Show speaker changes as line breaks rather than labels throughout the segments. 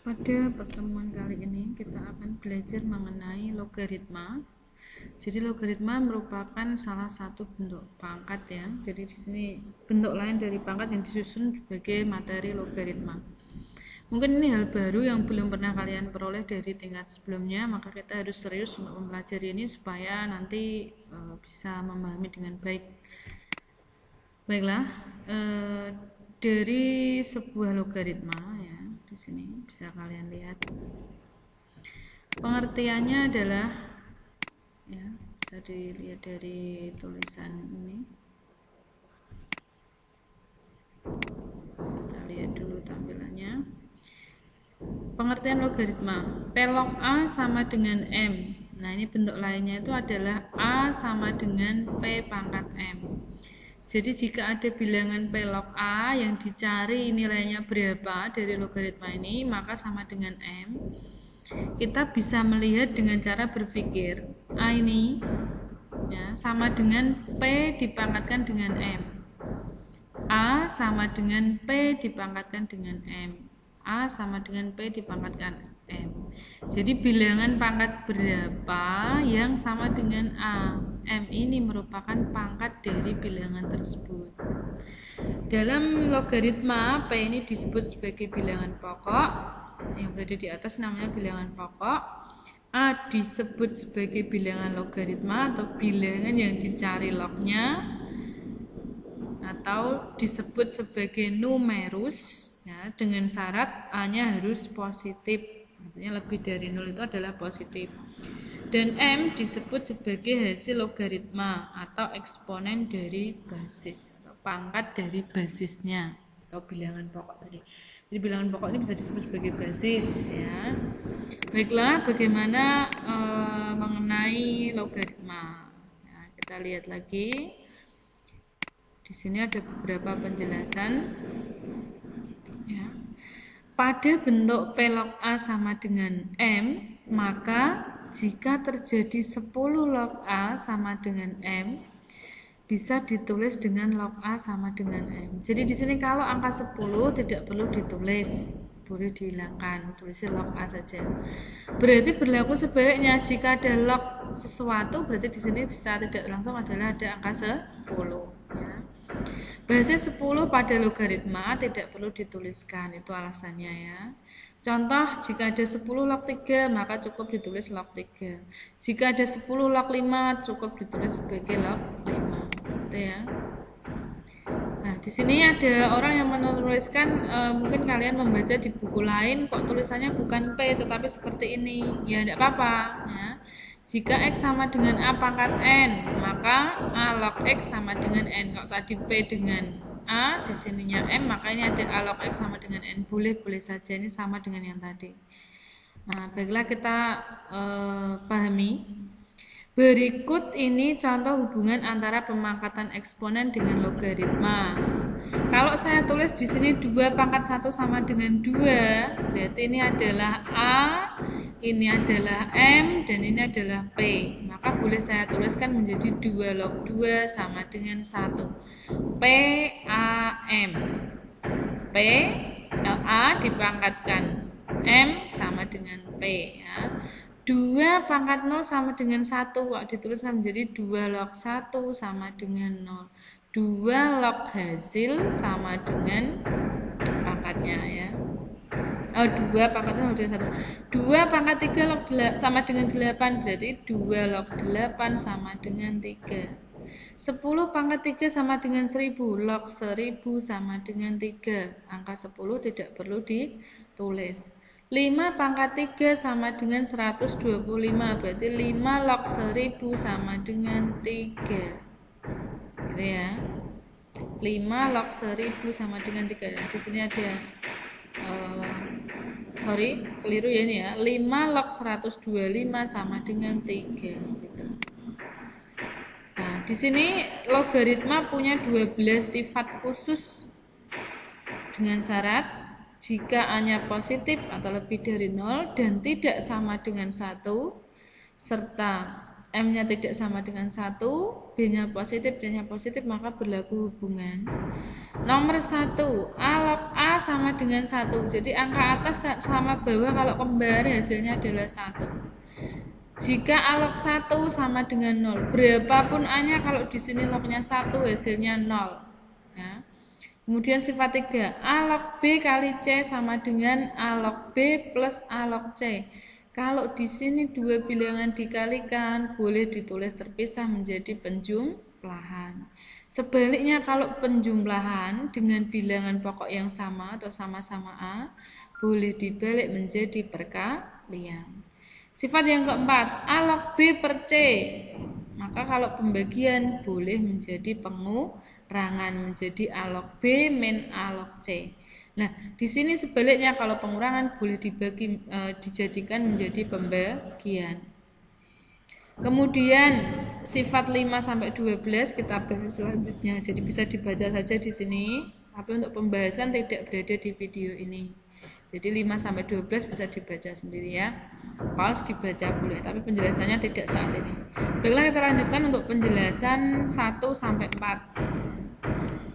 Pada pertemuan kali ini kita akan belajar mengenai logaritma. Jadi logaritma merupakan salah satu bentuk pangkat ya. Jadi di sini bentuk lain dari pangkat yang disusun sebagai materi logaritma. Mungkin ini hal baru yang belum pernah kalian peroleh dari tingkat sebelumnya, maka kita harus serius untuk mempelajari ini supaya nanti bisa memahami dengan baik. Baiklah, dari sebuah logaritma ya, di sini bisa kalian lihat. Pengertiannya adalah ya, bisa dilihat dari tulisan ini. Kita lihat dulu tampilannya. Pengertian logaritma. P log A sama dengan M. Nah, ini bentuk lainnya itu adalah A sama dengan P pangkat M. Jadi jika ada bilangan P log A yang dicari nilainya berapa dari logaritma ini, maka sama dengan M. Kita bisa melihat dengan cara berpikir A ini ya, sama dengan P dipangkatkan dengan M. A sama dengan P dipangkatkan dengan M. A sama dengan P dipangkatkan M. Jadi bilangan pangkat berapa yang sama dengan A? M ini merupakan pangkat dari bilangan tersebut. Dalam logaritma, P ini disebut sebagai bilangan pokok. Yang berada di atas namanya bilangan pokok. A disebut sebagai bilangan logaritma atau bilangan yang dicari lognya, atau disebut sebagai numerus ya, dengan syarat A-nya harus positif. Artinya lebih dari 0 itu adalah positif. Dan M disebut sebagai hasil logaritma atau eksponen dari basis atau pangkat dari basisnya atau bilangan pokok tadi. Jadi bilangan pokok ini bisa disebut sebagai basis ya. Baiklah, bagaimana mengenai logaritma? Nah, kita lihat lagi. Di sini ada beberapa penjelasan. Ya. Pada bentuk P log A sama dengan M, maka jika terjadi 10 log A sama dengan M, bisa ditulis dengan log A sama dengan M. Jadi di sini kalau angka 10 tidak perlu ditulis, boleh dihilangkan, tulisnya log A saja. Berarti berlaku sebaliknya, jika ada log sesuatu, berarti di sini secara tidak langsung adalah ada angka 10. Ya. Basis 10 pada logaritma tidak perlu dituliskan, itu alasannya ya. Contoh, jika ada 10 log 3 maka cukup ditulis log 3. Jika ada 10 log 5 cukup ditulis sebagai log 5. Gitu ya. Nah, di sini ada orang yang menuliskan, mungkin kalian membaca di buku lain kok tulisannya bukan P tetapi seperti ini. Ya tidak apa-apa ya. Jika X sama dengan A pangkat N, maka A log X sama dengan N. Kalau tadi P dengan A, di sininya M, makanya ada A log X sama dengan N. Boleh saja, ini sama dengan yang tadi. Nah, baiklah kita pahami. Berikut ini contoh hubungan antara pemangkatan eksponen dengan logaritma. Kalau saya tulis di sini 2 pangkat 1 sama dengan 2, berarti ini adalah A, ini adalah M, dan ini adalah P. Maka boleh saya tuliskan menjadi 2 log 2 sama dengan 1. P, A, M. P, A dipangkatkan M sama dengan P. Ya. 2 pangkat 0 sama dengan 1. Kalau dituliskan menjadi 2 log 1 sama dengan 0. 2 log hasil sama dengan pangkatnya ya. 2 pangkat 0 sama dengan 1. 2 pangkat 3 log sama dengan 8, berarti 2 log 8 sama dengan 3. 10 pangkat 3 sama dengan 1000, log 1000 sama dengan 3. Angka 10 tidak perlu ditulis. 5 pangkat 3 sama dengan 125, berarti 5 log 1000 sama dengan 3. Gitu ya. 5 log 1000 sama dengan 3. Nah, di sini ada keliru ya ini ya. 5 log 125 sama dengan 3 gitu. Nah, di sini logaritma punya 12 sifat khusus dengan syarat jika A-nya positif atau lebih dari 0 dan tidak sama dengan 1, serta M-nya tidak sama dengan 1, B-nya positif, C-nya positif, maka berlaku hubungan. Nomor 1, A log A A sama dengan 1. Jadi angka atas sama bawah kalau kembar hasilnya adalah 1. Jika A log 1 sama dengan 0, berapapun A-nya kalau di sini lognya 1 hasilnya 0. Ya. Kemudian sifat 3, A log B kali C sama dengan A log B plus A log C. Kalau di sini dua bilangan dikalikan, boleh ditulis terpisah menjadi penjumlahan. Sebaliknya kalau penjumlahan dengan bilangan pokok yang sama atau sama-sama A, boleh dibalik menjadi perkalian. Sifat yang keempat, A log B per C. Maka kalau pembagian boleh menjadi pengurangan menjadi A log B min A log C. Nah, di sini sebaliknya kalau pengurangan boleh dijadikan menjadi pembagian. Kemudian sifat 5 sampai 12 kita bahas selanjutnya. Jadi bisa dibaca saja di sini, tapi untuk pembahasan tidak berada di video ini. Jadi 5 sampai 12 bisa dibaca sendiri ya. Pause dibaca boleh, tapi penjelasannya tidak saat ini. Baiklah, kita lanjutkan untuk penjelasan 1 sampai 4.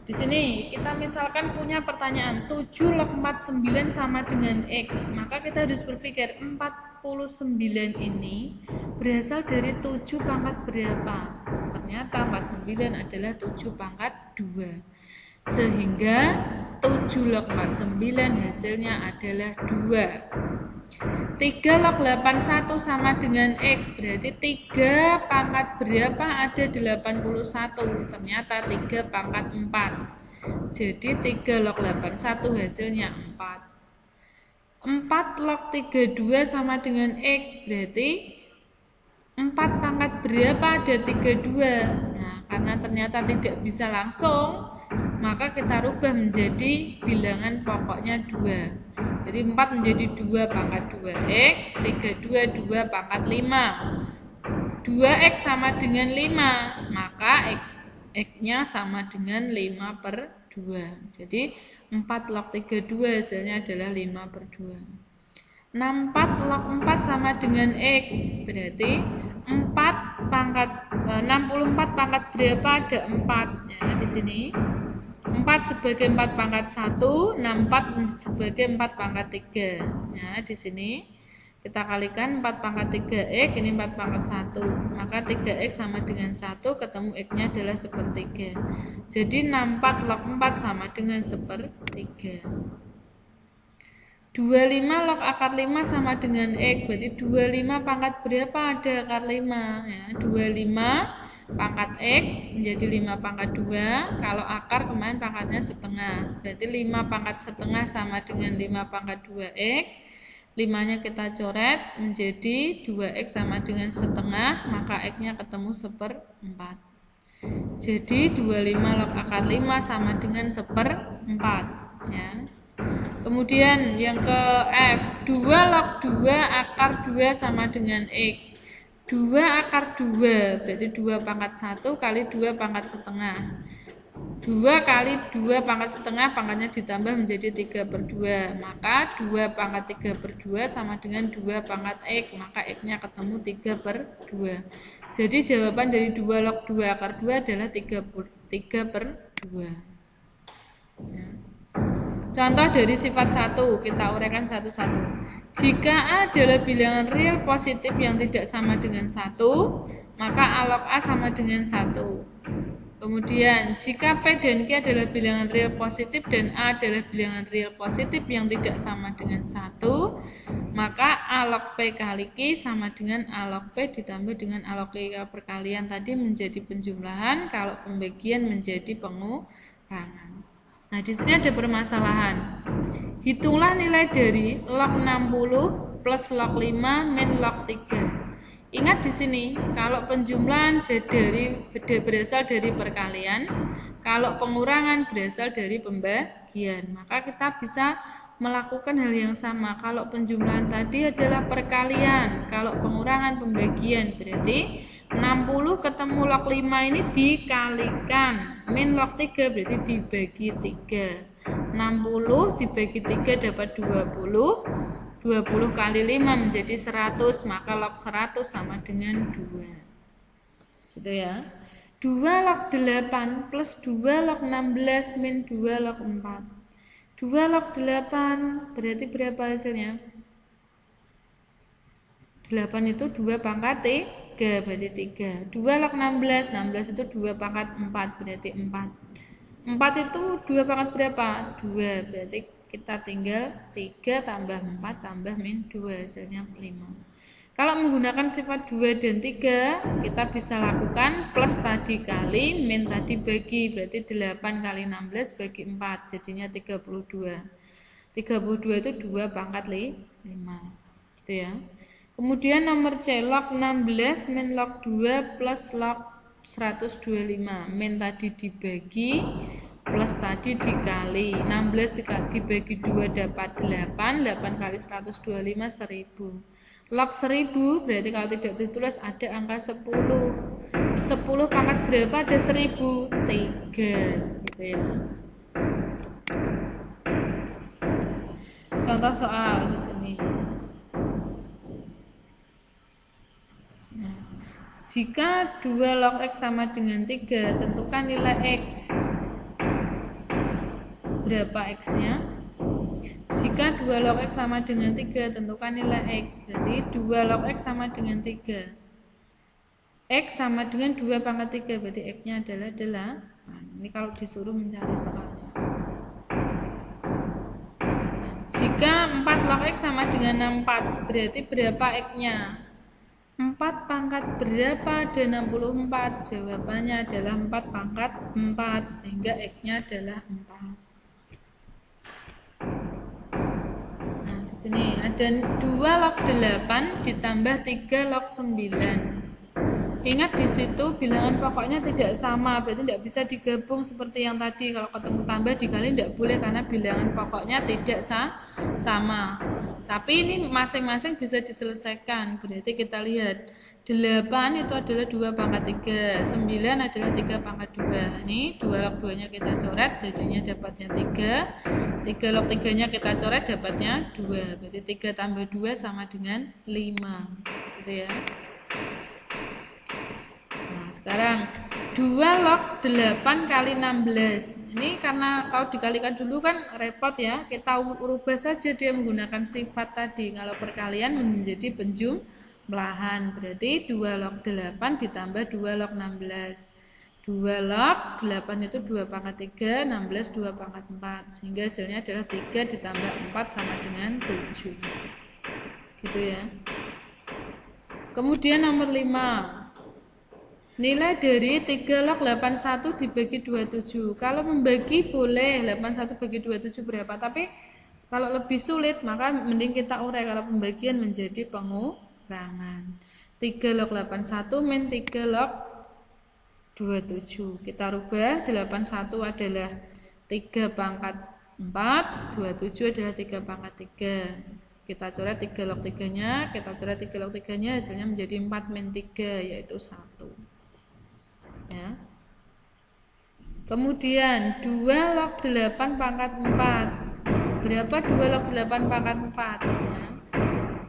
Di sini kita misalkan punya pertanyaan 7 log 49 sama dengan X. Maka kita harus berpikir 49 ini berasal dari 7 pangkat berapa? Ternyata 49 adalah 7 pangkat 2. Sehingga 7 log 49 hasilnya adalah 2. 3 log 81 sama dengan X. Berarti 3 pangkat berapa ada 81. Ternyata 3 pangkat 4. Jadi 3 log 81 hasilnya 4. 4 log 32 sama dengan X. Berarti 4 pangkat berapa ada 32. Nah, karena ternyata tidak bisa langsung, maka kita rubah menjadi bilangan pokoknya 2. Jadi 4 menjadi 2 pangkat 2X, 32 2 pangkat 5. 2X sama dengan 5, maka X-nya sama dengan 5 per 2. Jadi 4 log 32 hasilnya adalah 5 per 2. 64 log 4 sama dengan X, berarti 64 pangkat berapa ada 4 ya di sini. 4 sebagai 4 pangkat 1, 64 sebagai 4 pangkat 3. Ya, di sini kita kalikan 4 pangkat 3X, ini 4 pangkat 1. Maka 3X sama dengan 1, ketemu X-nya adalah 1/3. Jadi 64 log 4 sama dengan 1/3. 25 log akar 5 sama dengan X, berarti 25 pangkat berapa ada akar 5 ya. 25 pangkat X menjadi 5 pangkat 2. Kalau akar kemarin pangkatnya setengah, berarti 5 pangkat setengah sama dengan 5 pangkat 2X. 5-nya kita coret menjadi 2X sama dengan setengah, maka X-nya ketemu 1/4. Jadi 25 log akar 5 sama dengan 1/4 ya. Kemudian yang ke F, 2 log 2 akar 2 sama dengan X. 2 akar 2, berarti 2 pangkat 1 kali 2 pangkat setengah. 2 kali 2 pangkat setengah, pangkatnya ditambah menjadi 3/2. Maka 2 pangkat 3/2 sama dengan 2 pangkat X, maka X-nya ketemu 3/2. Jadi jawaban dari 2 log 2 akar 2 adalah 3/2. Ya. Contoh dari sifat 1, kita uraikan satu-satu. Jika A adalah bilangan real positif yang tidak sama dengan 1, maka A log A sama dengan 1. Kemudian, jika P dan Q adalah bilangan real positif dan A adalah bilangan real positif yang tidak sama dengan 1, maka A log P kali Q sama dengan A log P ditambah dengan A log Q. Perkalian tadi menjadi penjumlahan, kalau pembagian menjadi pengurangan. Nah, di sini ada permasalahan. Hitunglah nilai dari log 60 plus log 5 min log 3. Ingat di sini, kalau penjumlahan berasal dari perkalian, kalau pengurangan berasal dari pembagian. Maka kita bisa melakukan hal yang sama. Kalau penjumlahan tadi adalah perkalian, kalau pengurangan pembagian, berarti 60 ketemu log 5 ini dikalikan, min log 3 berarti dibagi 3. 60 dibagi 3 dapat 20. 20 kali 5 menjadi 100, maka log 100 sama dengan 2. Gitu ya. 2 log 8 plus 2 log 16 min 2 log 4. 2 log 8 berarti berapa hasilnya? 8 itu 2 pangkat 3 berarti 3. 2 log 16, 16 itu 2 pangkat 4 berarti 4. 4 itu 2 pangkat berapa? 2, berarti kita tinggal 3 tambah 4 tambah min 2, hasilnya 5. Kalau menggunakan sifat 2 dan 3, kita bisa lakukan plus tadi kali, min tadi bagi, berarti 8 kali 16 bagi 4, jadinya 32. 32 itu 2 pangkat 5, gitu ya. Kemudian nomor C, log 16 min log 2 plus log 125. Min tadi dibagi, plus tadi dikali. 16 dibagi 2 dapat 8, 8 kali 125, 1000. Log 1000 berarti kalau tidak ditulis ada angka 10. 10 pangkat berapa ada 1000? 3, gitu ya. Contoh soal di sini. Jika 2 log X sama dengan 3, tentukan nilai X. Berapa X-nya? Jika 2 log X sama dengan 3, tentukan nilai X. Jadi 2 log X sama dengan 3. X sama dengan 2 pangkat 3, berarti X-nya adalah 8. Ini kalau disuruh mencari soalnya. Jika 4 log X sama dengan 64, berarti berapa X-nya? 4 pangkat berapa ada 64? Jawabannya adalah 4 pangkat 4, sehingga X-nya adalah 4. Nah, di sini ada 2 log 8 ditambah 3 log 9. Ingat di situ bilangan pokoknya tidak sama, berarti tidak bisa digabung seperti yang tadi. Kalau ketemu tambah dikali tidak boleh karena bilangan pokoknya tidak sama. Tapi ini masing-masing bisa diselesaikan. Berarti kita lihat 8 itu adalah 2 pangkat 3, 9 adalah 3 pangkat 2. Ini 2 log 2 nya kita coret, jadinya dapatnya 3. 3 log 3 nya kita coret, dapatnya 2. Berarti 3 tambah 2 sama dengan 5. Gitu ya. Sekarang 2 log 8 kali 16. Ini karena kalau dikalikan dulu kan repot ya. Kita ubah saja dia menggunakan sifat tadi. Kalau perkalian menjadi penjumlahan. Berarti 2 log 8 ditambah 2 log 16. 2 log 8 itu 2 pangkat 3, 16 2 pangkat 4. Sehingga hasilnya adalah 3 ditambah 4 sama dengan 7. Gitu ya. Kemudian nomor 5. Nilai dari 3 log 81 dibagi 27. Kalau membagi boleh 81 bagi 27 berapa? Tapi kalau lebih sulit maka mending kita urai kalau pembagian menjadi pengurangan. 3 log 81 min 3 log 27. Kita rubah, 81 adalah 3 pangkat 4, 27 adalah 3 pangkat 3. Kita coret 3 log 3-nya, kita coret 3 log 3-nya, hasilnya menjadi 4 min 3, yaitu 1. Ya. Kemudian 2 log 8 pangkat 4. Berapa 2 log 8 pangkat 4? Ya.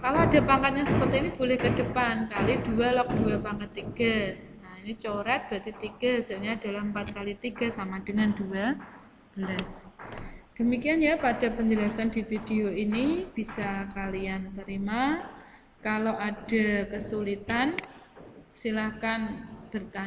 Kalau ada pangkatnya seperti ini boleh ke depan, kali 2 log 2 pangkat 3. Nah ini coret berarti 3, hasilnya adalah 4 kali 3 sama dengan 12. Demikian ya pada penjelasan di video ini, bisa kalian terima. Kalau ada kesulitan silahkan bertanya.